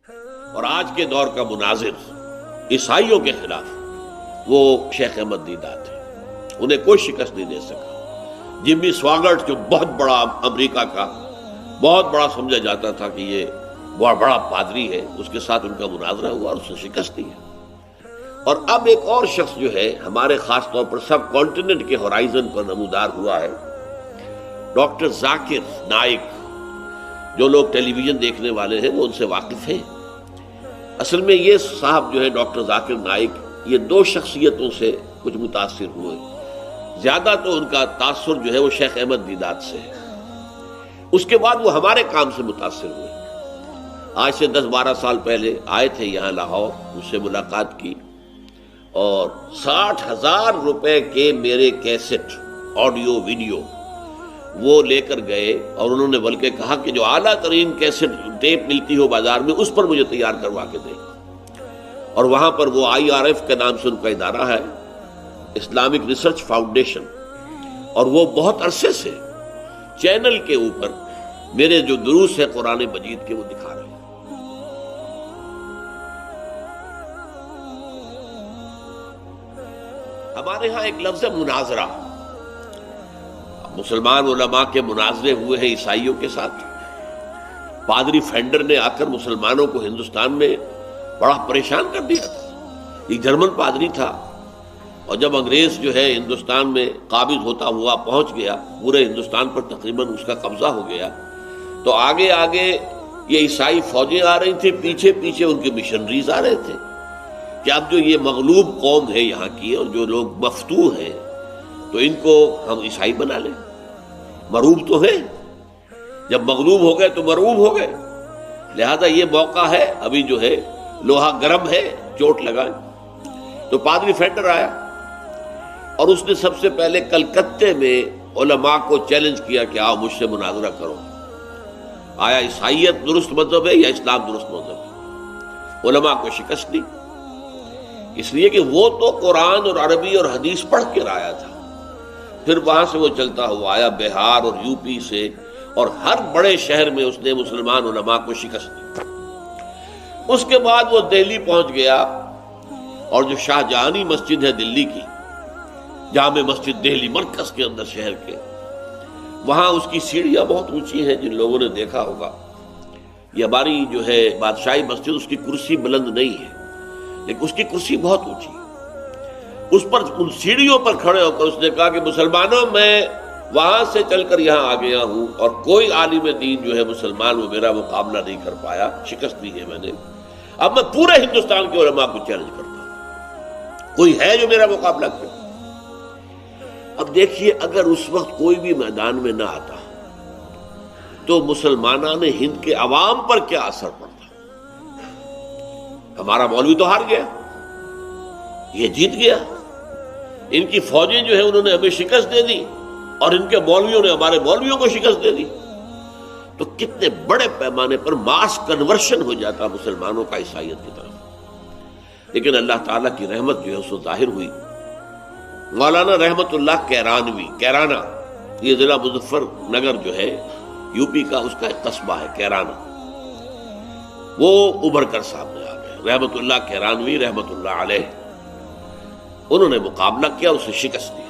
اور آج کے دور کا مناظر عیسائیوں کے خلاف وہ شیخ احمد دیدات ہے، انہیں کوئی شکست نہیں دے سکا۔ جمی سواگرٹ جو بہت بڑا امریکہ کا بہت بڑا سمجھا جاتا تھا کہ یہ بہت بڑا پادری ہے، اس کے ساتھ ان کا مناظرہ ہوا اور اس نے شکست دی ہے۔ اور اب ایک اور شخص جو ہے ہمارے خاص طور پر سب کانٹیننٹ کے ہورائزن پر نمودار ہوا ہے، ڈاکٹر ذاکر نائک۔ جو لوگ ٹیلی ویژن دیکھنے والے ہیں وہ ان سے واقف ہیں۔ اصل میں یہ صاحب جو ہے ڈاکٹر ذاکر نائک، یہ دو شخصیتوں سے کچھ متاثر ہوئے۔ زیادہ تو ان کا تاثر جو ہے وہ شیخ احمد دیدات سے ہے، اس کے بعد وہ ہمارے کام سے متاثر ہوئے۔ آج سے 10-12 سال پہلے آئے تھے یہاں لاہور، مجھ سے ملاقات کی اور 60,000 روپے کے میرے کیسٹ آڈیو ویڈیو وہ لے کر گئے، اور انہوں نے بلکہ کہا کہ جو اعلیٰ ترین کیسٹ ٹیپ ملتی ہو بازار میں اس پر مجھے تیار کروا کے دیں۔ اور وہاں پر وہ IRF کے نام سے ان کا ادارہ ہے، اسلامک ریسرچ فاؤنڈیشن، اور وہ بہت عرصے سے چینل کے اوپر میرے جو دروس ہے قرآن مجید کے وہ دکھا رہے ہیں۔ ہمارے ہاں ایک لفظ ہے مناظرہ۔ مسلمان علماء کے مناظرے ہوئے ہیں عیسائیوں کے ساتھ۔ پادری فینڈر نے آ کر مسلمانوں کو ہندوستان میں بڑا پریشان کر دیا تھا۔ ایک جرمن پادری تھا، اور جب انگریز جو ہے ہندوستان میں قابض ہوتا ہوا پہنچ گیا، پورے ہندوستان پر تقریباً اس کا قبضہ ہو گیا، تو آگے آگے یہ عیسائی فوجیں آ رہی تھیں، پیچھے پیچھے ان کے مشنریز آ رہے تھے کہ اب جو یہ مغلوب قوم ہے یہاں کی اور جو لوگ مفتوح ہیں تو ان کو ہم عیسائی بنا لیں۔ مروب تو ہے، جب مغلوب ہو گئے تو مرعوب ہو گئے، لہذا یہ موقع ہے، ابھی جو ہے لوہا گرم ہے، چوٹ لگائیں۔ تو پادری فینڈر آیا اور اس نے سب سے پہلے کلکتے میں علماء کو چیلنج کیا کہ آؤ مجھ سے مناظرہ کرو، آیا عیسائیت درست مذہب ہے یا اسلام درست مذہب ہے؟ علماء کو شکست دی، اس لیے کہ وہ تو قرآن اور عربی اور حدیث پڑھ کر آیا تھا۔ پھر وہاں سے وہ چلتا ہوا آیا بہار اور یوپی سے، اور ہر بڑے شہر میں اس نے مسلمان علماء کو شکست دی۔ اس کے بعد وہ دہلی پہنچ گیا، اور جو شاہ جہانی مسجد ہے دلی کی، جامع مسجد دہلی مرکز کے اندر شہر کے، وہاں اس کی سیڑھیاں بہت اونچی ہیں، جن لوگوں نے دیکھا ہوگا۔ یہ ہماری جو ہے بادشاہی مسجد، اس کی کرسی بلند نہیں ہے لیکن اس کی کرسی بہت اونچی ہے۔ اس پر ان سیڑھیوں پر کھڑے ہو کر اس نے کہا کہ مسلمانوں، میں وہاں سے چل کر یہاں آ گیا ہوں، اور کوئی عالم دین جو ہے مسلمان وہ میرا مقابلہ نہیں کر پایا، شکست دی ہے میں نے۔ اب میں پورے ہندوستان کے علماء کو چیلنج کرتا ہوں، کوئی ہے جو میرا مقابلہ کرے؟ اب دیکھیے، اگر اس وقت کوئی بھی میدان میں نہ آتا تو مسلمانان ہند کے عوام پر کیا اثر پڑتا؟ ہمارا مولوی تو ہار گیا، یہ جیت گیا، ان کی فوجیں جو ہے انہوں نے ہمیں شکست دے دی، اور ان کے مولویوں نے ہمارے مولویوں کو شکست دے دی۔ تو کتنے بڑے پیمانے پر ماس کنورشن ہو جاتا مسلمانوں کا عیسائیت کی طرف۔ لیکن اللہ تعالیٰ کی رحمت جو ہے اس کو ظاہر ہوئی۔ مولانا رحمت اللہ کیرانوی، کیرانہ، یہ ضلع مظفر نگر جو ہے یوپی کا، اس کا ایک قصبہ ہے کیرانہ، وہ ابھر کر سامنے آ گئے۔ رحمت اللہ کیرانوی رحمت اللہ علیہ، انہوں نے مقابلہ کیا، اسے شکست دی،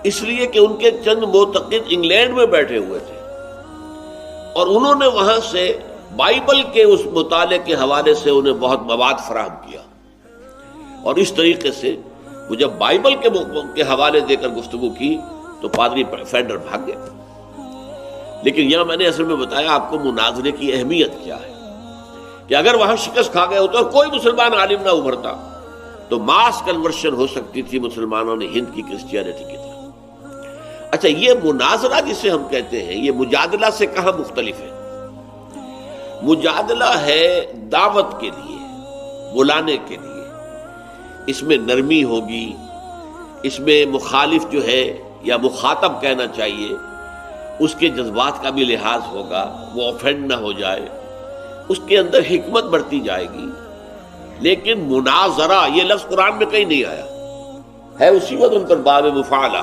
اس لیے کہ ان کے چند معتقد انگلینڈ میں بیٹھے ہوئے تھے، اور انہوں نے وہاں سے بائبل کے اس مطالعے کے حوالے سے انہیں بہت مواد فراہم کیا، اور اس طریقے سے وہ جب بائبل کے حوالے دے کر گفتگو کی تو پادری فینڈر بھاگ گئے۔ لیکن یہاں میں نے اصل میں بتایا آپ کو مناظرے کی اہمیت کیا ہے، کہ اگر وہاں شکست کھا گئے ہوتے اور کوئی مسلمان عالم نہ ابھرتا تو ماس کنورشن ہو سکتی تھی مسلمانوں نے ہند کی کرسچینٹی کی طرف۔ اچھا، یہ مناظرہ جسے ہم کہتے ہیں، یہ مجادلہ سے کہاں مختلف ہے؟ مجادلہ ہے دعوت کے لیے، بلانے کے لیے، اس میں نرمی ہوگی، اس میں مخالف جو ہے یا مخاطب کہنا چاہیے اس کے جذبات کا بھی لحاظ ہوگا، وہ آفینڈ نہ ہو جائے، اس کے اندر حکمت برتی جائے گی۔ لیکن مناظرہ یہ لفظ قرآن میں کہیں نہیں آیا ہے، اسی وقت ان پر باب مفعلہ۔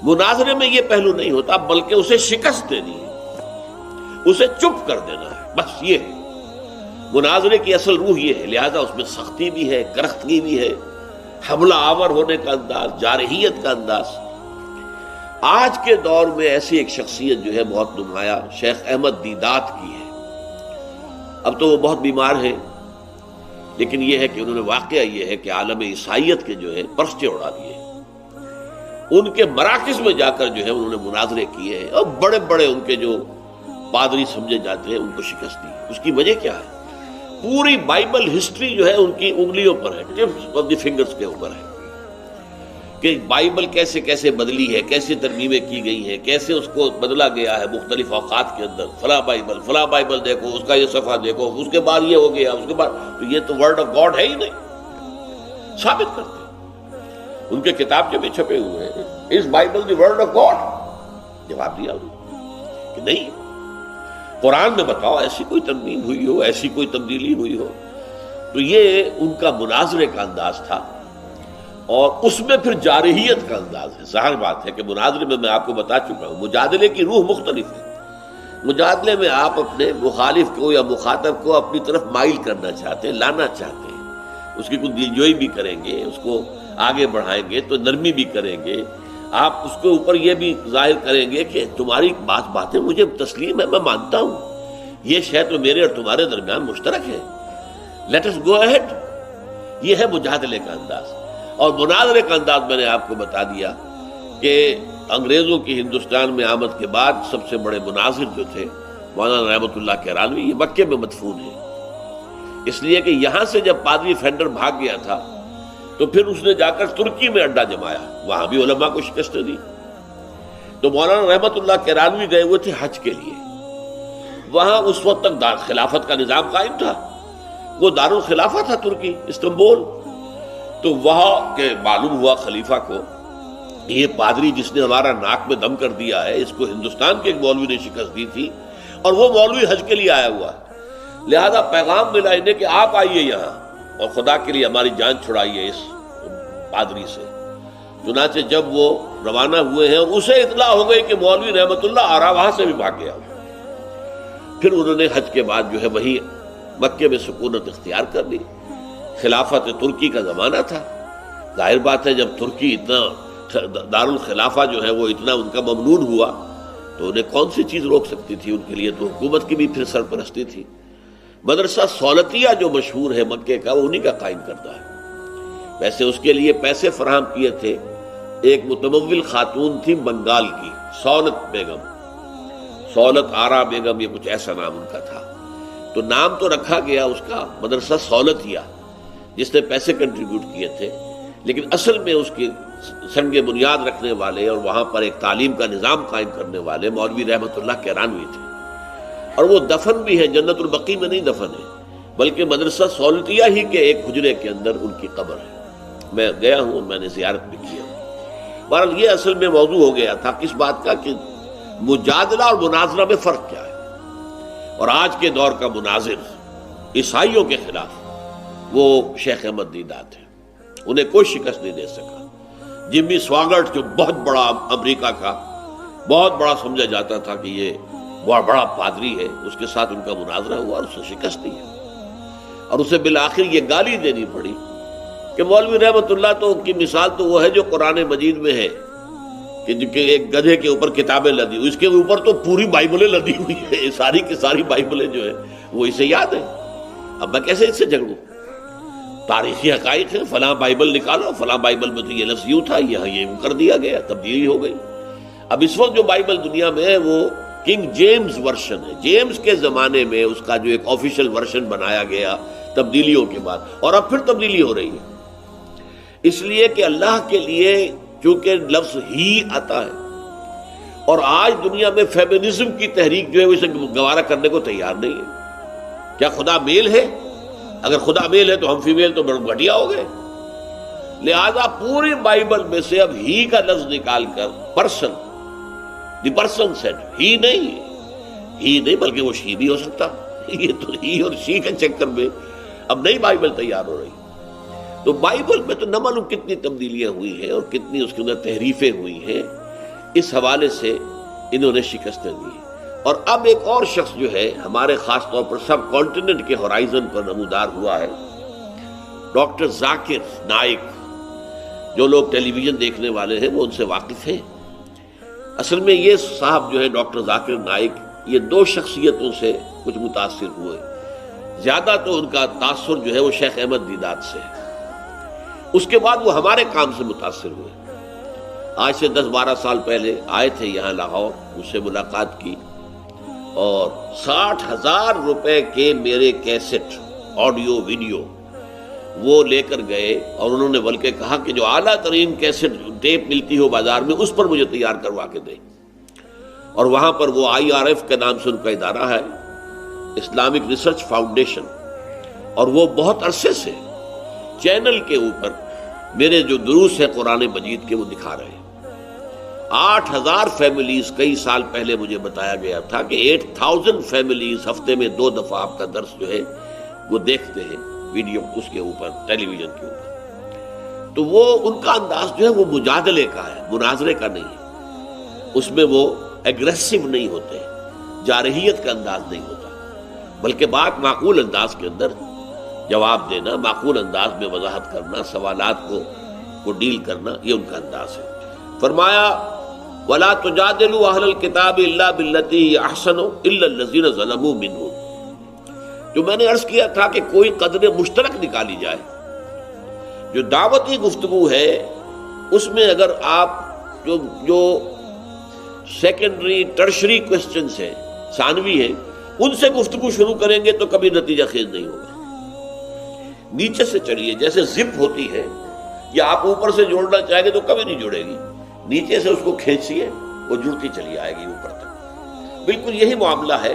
مناظرے میں یہ پہلو نہیں ہوتا، بلکہ اسے شکست دینی ہے، اسے چپ کر دینا ہے، بس یہ ہے۔ مناظرے کی اصل روح یہ ہے، لہذا اس میں سختی بھی ہے، کرختگی بھی ہے، حملہ آور ہونے کا انداز، جارحیت کا انداز۔ آج کے دور میں ایسی ایک شخصیت جو ہے بہت نمایاں شیخ احمد دیدات کی ہے۔ اب تو وہ بہت بیمار ہیں، لیکن یہ ہے کہ انہوں نے واقعہ یہ ہے کہ عالم عیسائیت کے جو ہے پرچے اڑا دیے، ان کے مراکز میں جا کر جو ہے انہوں نے مناظرے کیے ہیں اور بڑے بڑے ان کے جو پادری سمجھے جاتے ہیں ان کو شکست دی۔ اس کی وجہ کیا ہے؟ پوری بائبل ہسٹری جو ہے ان کی انگلیوں پر ہے، ٹپس آف دی فنگرز کے اوپر ہے، کہ بائبل کیسے کیسے بدلی ہے، کیسے ترمیمیں کی گئی ہیں، کیسے اس کو بدلا گیا ہے مختلف اوقات کے اندر۔ فلاں بائبل دیکھو، اس کا یہ صفحہ دیکھو، اس کے بعد یہ ہو گیا، اس کے بعد تو یہ تو ورڈ آف گاڈ ہے ہی نہیں، ثابت کرتے ہیں۔ ان کے کتاب میں چھپے ہوئے ہیں، اس Bible the word of God? جواب دیا کہ نہیں۔ قرآن میں بتاؤ ایسی کوئی ترمیم ہوئی ہو، ایسی کوئی تبدیلی ہوئی ہو؟ تو یہ ان کا مناظرے کا انداز تھا، اور اس میں پھر جارحیت کا انداز ہے۔ ظاہر بات ہے کہ مناظرے میں آپ کو بتا چکا ہوں، مجادلے کی روح مختلف ہے۔ مجادلے میں آپ اپنے مخالف کو یا مخاطب کو اپنی طرف مائل کرنا چاہتے ہیں، لانا چاہتے ہیں، اس کی کچھ دلجوئی بھی کریں گے، اس کو آگے بڑھائیں گے، تو نرمی بھی کریں گے، آپ اس کے اوپر یہ بھی ظاہر کریں گے کہ تمہاری باتیں مجھے تسلیم ہے، میں مانتا ہوں، یہ شے تو میرے اور تمہارے درمیان مشترک ہے، لیٹ اس گو اہیڈ۔ یہ ہے مجادلے کا انداز۔ اور مناظرے کا انداز میں نے آپ کو بتا دیا کہ انگریزوں کی ہندوستان میں آمد کے بعد سب سے بڑے مناظر جو تھے مولانا رحمۃ اللہ کیرانوی، یہ مکے میں مدفون ہیں، اس لیے کہ یہاں سے جب پادری فینڈر بھاگ گیا تھا تو پھر اس نے جا کر ترکی میں اڈا جمایا، وہاں بھی علماء کو شکست دی۔ تو مولانا رحمۃ اللہ کیرانوی گئے ہوئے تھے حج کے لیے، وہاں اس وقت تک خلافت کا نظام قائم تھا، وہ دارالخلافہ تھا ترکی، استنبول۔ تو وہاں کے معلوم ہوا خلیفہ کو یہ پادری جس نے ہمارا ناک میں دم کر دیا ہے، اس کو ہندوستان کے ایک مولوی نے شکست دی تھی، اور وہ مولوی حج کے لیے آیا ہوا ہے، لہذا پیغام ملا انہیں کہ آپ آئیے یہاں اور خدا کے لیے ہماری جان چھڑائیے اس پادری سے۔ چنانچہ جب وہ روانہ ہوئے ہیں اور اسے اطلاع ہو گئی کہ مولوی رحمت اللہ آ رہا، وہاں سے بھی بھاگ گیا، پھر انہوں نے حج کے بعد جو ہے وہی مکے میں سکونت اختیار کر لی۔ خلافت ترکی کا زمانہ تھا، ظاہر بات ہے جب ترکی اتنا دارالخلافہ جو ہے وہ اتنا ان کا ممنون ہوا تو انہیں کون سی چیز روک سکتی تھی؟ ان کے لیے تو حکومت کی بھی پھر سرپرستی تھی۔ مدرسہ سولتیہ جو مشہور ہے مکے کا، وہ انہی کا قائم کرتا ہے۔ ویسے اس کے لیے پیسے فراہم کیے تھے ایک متمول خاتون تھی بنگال کی، سولت بیگم، سولت آرا بیگم، یہ کچھ ایسا نام ان کا تھا۔ تو نام تو رکھا گیا اس کا مدرسہ سولتیہ، جس نے پیسے کنٹریبیوٹ کیے تھے، لیکن اصل میں اس کی سنگ بنیاد رکھنے والے اور وہاں پر ایک تعلیم کا نظام قائم کرنے والے مولوی رحمت اللہ کیرانوی تھے، اور وہ دفن بھی ہے، جنت البقیع میں نہیں دفن ہے، بلکہ مدرسہ سولتیہ ہی کے ایک حجرے کے اندر ان کی قبر ہے۔ میں گیا ہوں، میں نے زیارت بھی کی ہے۔ بہرحال یہ اصل میں موضوع ہو گیا تھا کس بات کا کہ مجادلہ اور مناظرہ میں فرق کیا ہے، اور آج کے دور کا مناظر عیسائیوں کے خلاف وہ شیخ احمد دیدات ہیں، انہیں کوئی شکست نہیں دے سکا۔ جمی سواگرٹ جو بہت بڑا امریکہ کا بہت بڑا سمجھا جاتا تھا کہ یہ بہت بڑا پادری ہے، اس کے ساتھ ان کا مناظرہ ہوا اور اسے شکست دی ہے، اور اسے بالآخر یہ گالی دینی پڑی کہ مولوی رحمت اللہ تو کی مثال تو وہ ہے جو قرآن مجید میں ہے کہ ایک گدھے کے اوپر کتابیں لدی ہوئی، اس کے اوپر تو پوری بائبلیں لدی ہوئی ہے، ساری کی ساری بائبلیں جو ہے وہ اسے یاد ہے۔ اب میں کیسے اس سے جھگڑوں؟ تاریخی حقائق ہے، فلاں بائبل نکالو، فلاں بائبل میں تو یہ لفظ یوں تھا، یہاں یہ کر دیا گیا، تبدیلی ہو گئی۔ اب اس وقت جو بائبل دنیا میں ہے وہ کنگ جیمز ورشن ہے، جیمز کے زمانے میں اس کا جو ایک آفیشل ورشن بنایا گیا تبدیلیوں کے بعد، اور اب پھر تبدیلی ہو رہی ہے، اس لیے کہ اللہ کے لیے چونکہ لفظ ہی آتا ہے، اور آج دنیا میں فیمنزم کی تحریک جو ہے وہ اسے گوارا کرنے کو تیار نہیں ہے۔ کیا خدا میل ہے؟ اگر خدا میل ہے تو ہم فیمیل تو بڑے گھٹیا ہو گئے، لہذا پوری بائبل میں سے اب ہی کا لفظ نکال کر پرسن، دی پرسن سیڈ، ہی نہیں بلکہ وہ شی بھی ہو سکتا، یہ تو ہی اور شی کے چکر میں اب نئی بائبل تیار ہو رہی۔ تو بائبل میں تو نہ معلوم کتنی تبدیلیاں ہوئی ہیں اور کتنی اس کے اندر تحریفیں ہوئی ہیں، اس حوالے سے انہوں نے شکستیں دی۔ اور اب ایک اور شخص جو ہے ہمارے خاص طور پر سب کانٹیننٹ کے ہورائزن پر نمودار ہوا ہے، ڈاکٹر ذاکر نائک۔ جو لوگ ٹیلی ویژن دیکھنے والے ہیں وہ ان سے واقف ہیں۔ اصل میں یہ صاحب جو ہے ڈاکٹر ذاکر نائک، یہ دو شخصیتوں سے کچھ متاثر ہوئے۔ زیادہ تو ان کا تاثر جو ہے وہ شیخ احمد دیدات سے ہے، اس کے بعد وہ ہمارے کام سے متاثر ہوئے۔ آج سے 10-12 سال پہلے آئے تھے یہاں لاہور، مجھ سے ملاقات کی اور 60,000 روپے کے میرے کیسٹ آڈیو ویڈیو وہ لے کر گئے، اور انہوں نے بلکہ کہا کہ جو اعلیٰ ترین کیسٹ ٹیپ ملتی ہو بازار میں اس پر مجھے تیار کروا کے دیں۔ اور وہاں پر وہ IRF کے نام سے ان کا ادارہ ہے، اسلامک ریسرچ فاؤنڈیشن، اور وہ بہت عرصے سے چینل کے اوپر میرے جو دروس ہیں قرآن مجید کے وہ دکھا رہے ہیں۔ 8,000 فیملیز، کئی سال پہلے مجھے بتایا گیا تھا کہ 8,000 فیملیز ہفتے میں 2 دفعہ آپ کا درس جو ہے وہ دیکھتے ہیں ویڈیو اس کے اوپر، ٹیلی ویژن کے اوپر۔ تو وہ ان کا انداز جو ہے وہ مجادلے کا ہے، مناظرے کا نہیں ہے۔ اس میں وہ ایگریسو نہیں ہوتے، جارحیت کا انداز نہیں ہوتا، بلکہ بات معقول انداز کے اندر جواب دینا، معقول انداز میں وضاحت کرنا، سوالات کو ڈیل کرنا، یہ ان کا انداز ہے۔ فرمایا وَلَا تُجَادِلُوا أَهْلَ الْكِتَابِ إِلَّا بِالَّتِي هِيَ أَحْسَنُ إِلَّا الَّذِينَ ظَلَمُوا مِنْهُمْ۔ جو میں نے عرض کیا تھا کہ کوئی قدر مشترک نکالی جائے، جو دعوتی گفتگو ہے اس میں اگر آپ جو سیکنڈری ٹرشری کوسچنز ہیں، ثانوی ہیں، ان سے گفتگو شروع کریں گے تو کبھی نتیجہ خیز نہیں ہوگا۔ نیچے سے چلیے، جیسے زپ ہوتی ہے، یا آپ اوپر سے جوڑنا چاہیں گے تو کبھی نہیں جڑے گی، نیچے سے اس کو کھینچیے، وہ جڑتی چلی آئے گی اوپر تک۔ بالکل یہی معاملہ ہے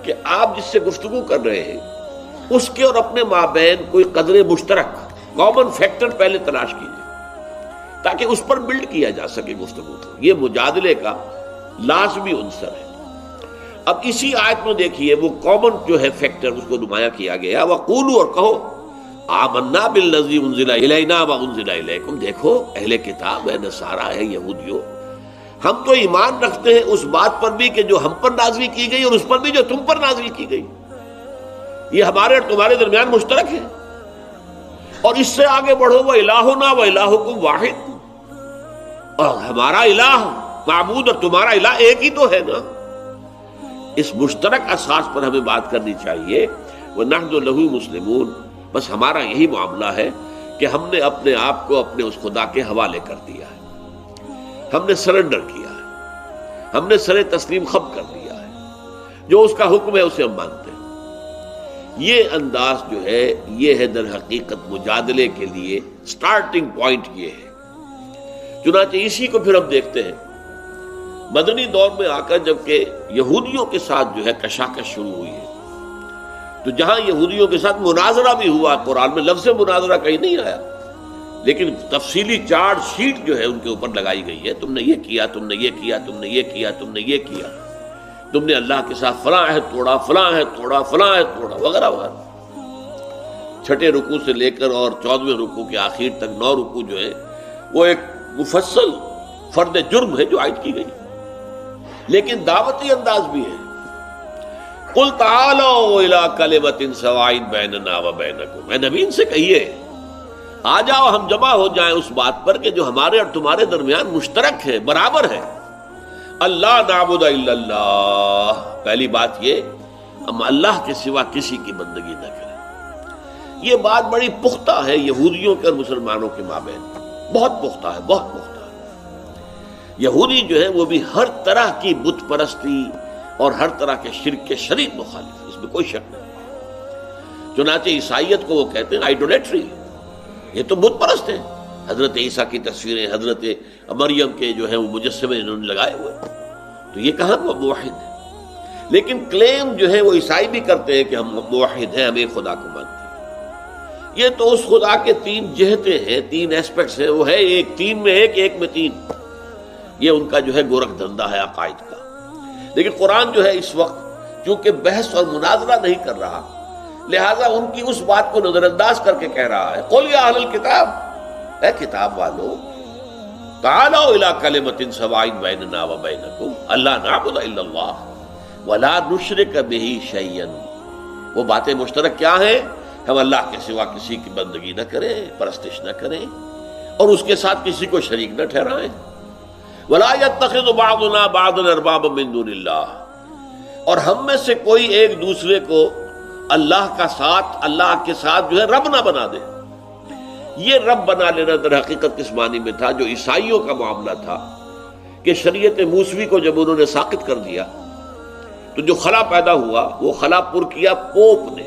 کہ آپ جس سے گفتگو کر رہے ہیں اس کے اور اپنے مابین کوئی قدر مشترک، کامن فیکٹر پہلے تلاش کیجیے تاکہ اس پر بلڈ کیا جا سکے گفتگو کو۔ یہ مجادلے کا لازمی عنصر ہے۔ اب اسی آیت میں دیکھیے وہ کامن جو ہے فیکٹر اس کو نمایاں کیا گیا، وَقُولُوا، اور کہو، آمنا بالذی انزل الینا وانزل الیکم۔ دیکھو اہل کتاب ہے، نصارا ہے، یہودیوں، ہم تو ایمان رکھتے ہیں اس بات پر بھی کہ جو ہم پر نازل کی گئی اور اس پر بھی جو تم پر نازل کی گئی، یہ ہمارے اور تمہارے درمیان مشترک ہے۔ اور اس سے آگے بڑھو، وَإِلَٰهُنَا وَإِلَٰهُكُمْ وَاحِدٌ، اور ہمارا الہ، معبود اور تمہارا الہ ایک ہی تو ہے نا۔ اس مشترک اساس پر ہمیں بات کرنی چاہیے۔ وَنَحْنُ لَهُ مُسْلِمُونَ، بس ہمارا یہی معاملہ ہے کہ ہم نے اپنے آپ کو اپنے اس خدا کے حوالے کر دیا ہے، ہم نے سرنڈر کیا ہے، ہم نے سر تسلیم خم کر دیا ہے، جو اس کا حکم ہے اسے ہم مانتے ہیں۔ یہ انداز جو ہے یہ ہے در حقیقت مجادلے کے لیے سٹارٹنگ پوائنٹ یہ ہے۔ چنانچہ اسی کو پھر ہم دیکھتے ہیں مدنی دور میں آ کر، جبکہ یہودیوں کے ساتھ جو ہے کشاکش شروع ہوئی ہے، تو جہاں یہودیوں کے ساتھ مناظرہ بھی ہوا، قرآن میں لفظ مناظرہ کہیں نہیں آیا، لیکن تفصیلی چارج شیٹ جو ہے ان کے اوپر لگائی گئی ہے، تم نے یہ کیا، تم نے یہ کیا، تم نے یہ کیا، تم نے یہ کیا، تم نے اللہ کے ساتھ فلاں عہد توڑا، فلاں عہد توڑا، فلاں عہد توڑا، وغیرہ وغیرہ۔ چھٹے رکوع سے لے کر اور 14ویں رکوع کے آخر تک 9 رکوع جو ہے وہ ایک مفصل فرد جرم ہے جو عائد کی گئی، لیکن دعوتی انداز بھی ہے۔ قُلْ تَعَالَوْا إِلَىٰ كَلِمَةٍ سَوَاءٍ بَيْنَنَا وَبَيْنَكُمْ، اے نبی ان سے کہیے آ جاؤ ہم جمع ہو جائیں اس بات پر کہ جو ہمارے اور تمہارے درمیان مشترک ہے، برابر ہے۔ اللہ نعبد الا اللہ، پہلی بات یہ ہم اللہ کے سوا کسی کی بندگی نہ کریں۔ یہ بات بڑی پختہ ہے یہودیوں کے اور مسلمانوں کے مابین، بہت پختہ ہے، بہت پختہ ہے۔ یہودی جو ہے وہ بھی ہر طرح کی بت پرستی اور ہر طرح کے شرک کے شدید مخالف، اس میں کوئی شک نہیں۔ چنانچہ عیسائیت کو وہ کہتے ہیں آئیڈولیٹری، یہ تو بت پرست ہیں، حضرت عیسیٰ کی تصویریں، حضرت مریم کے جو ہے وہ مجسمے انہوں نے لگائے ہوئے، تو یہ کہاں وہ موحد ہے؟ لیکن کلیم جو ہے وہ عیسائی بھی کرتے ہیں کہ ہم موحد ہیں، ہم ایک خدا کو مانتے ہیں۔ یہ تو اس خدا کے 3 جہتیں ہیں، 3 ایسپیکٹس ہیں، وہ ہے ایک، 3 میں ایک، ایک میں 3۔ یہ ان کا جو ہے گورکھ دھندا ہے عقائد کا۔ لیکن قرآن جو ہے اس وقت چونکہ بحث اور مناظرہ نہیں کر رہا، لہذا ان کی اس بات کو نظر انداز کر کے کہہ رہا ہے، قُلْ يَا أَهْلَ الْكِتَابِ، اے کتاب والو، تعالوا إِلَىٰ كَلِمَةٍ سَوَاءٍ بَيْنَنَا وَبَيْنَكُمْ أَلَّا نَعْبُدَ إِلَّا اللَّهَ، وَلَا نُشْرِكَ بِهِ شَيْئًا، وہ باتیں مشترک کیا ہیں؟ ہم اللہ کے سوا کسی کی بندگی نہ کریں، پرستش نہ کریں، اور اس کے ساتھ کسی کو شریک نہ ٹھہرائیں۔ وَلَا يَتَّخِذُ بَعْضُنَا بَعْضًا أَرْبَابًا مِّن دُونِ اللَّهِ، اور ہم میں سے کوئی ایک دوسرے کو اللہ کا ساتھ، اللہ کے ساتھ جو ہے رب نہ بنا دے۔ یہ رب بنا لینا در حقیقت کس معنی میں تھا؟ جو عیسائیوں کا معاملہ تھا کہ شریعت موسوی کو جب انہوں نے ساقط کر دیا تو جو خلا پیدا ہوا وہ خلا پر کیا پوپ نے۔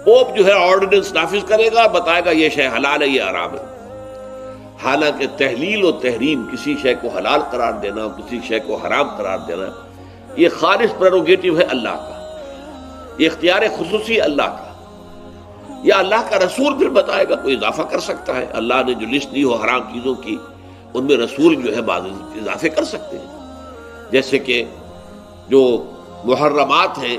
پوپ جو ہے آرڈیننس نافذ کرے گا، بتائے گا یہ شے حلال ہے، یہ حرام ہے۔ حالانکہ تحلیل و تحریم، کسی شے کو حلال قرار دینا اور کسی شے کو حرام قرار دینا، یہ خالص پریروگیٹو ہے اللہ کا، یہ اختیار خصوصی اللہ کا۔ یا اللہ کا رسول پھر بتائے گا، کوئی اضافہ کر سکتا ہے۔ اللہ نے جو لسٹ دی ہو حرام چیزوں کی، ان میں رسول جو ہے بعض اضافے کر سکتے ہیں، جیسے کہ جو محرمات ہیں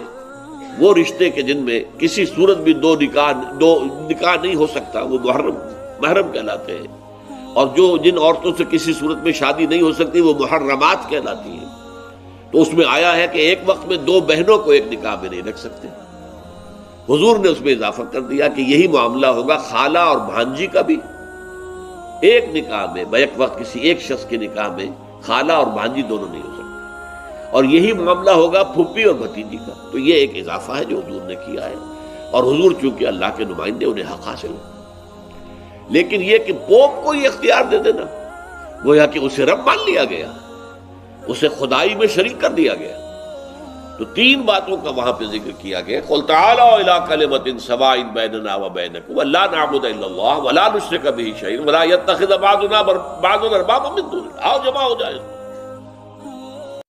وہ رشتے کے جن میں کسی صورت بھی دو نکاح نہیں ہو سکتا، وہ محرم کہلاتے ہیں، اور جو جن عورتوں سے کسی صورت میں شادی نہیں ہو سکتی وہ محرمات کہلاتی ہیں۔ تو اس میں آیا ہے کہ ایک وقت میں دو بہنوں کو ایک نکاح میں نہیں رکھ سکتے۔ حضور نے اس میں اضافہ کر دیا کہ یہی معاملہ ہوگا خالہ اور بھانجی کا بھی، ایک نکاح میں بیک وقت کسی ایک شخص کے نکاح میں خالہ اور بھانجی دونوں نہیں ہو سکتے، اور یہی معاملہ ہوگا پھپھی اور بھتیجی کا۔ تو یہ ایک اضافہ ہے جو حضور نے کیا ہے، اور حضور چونکہ اللہ کے نمائندے انہیں حق حاصل ہے۔ لیکن یہ کہ پوپ کو یہ اختیار دے دینا، گویا کہ اسے رب مان لیا گیا، اسے خدائی میں شریک کر دیا گیا۔ تو تین باتوں کا وہاں پہ ذکر کیا گیا، قُلْ تَعَالَوْا إِلَىٰ كَلِمَةٍ سَوَاءٍ بَيْنَنَا وَبَيْنَكُمْ أَلَّا نَعْبُدَ إِلَّا اللَّهَ وَلَا نُشْرِكَ بِهِ شَيْئًا وَلَا يَتَّخِذَ بَعْضُنَا بَعْضًا أَرْبَابًا مِّن دُونِ اللَّهِ۔ آؤ جمع ہو جائے۔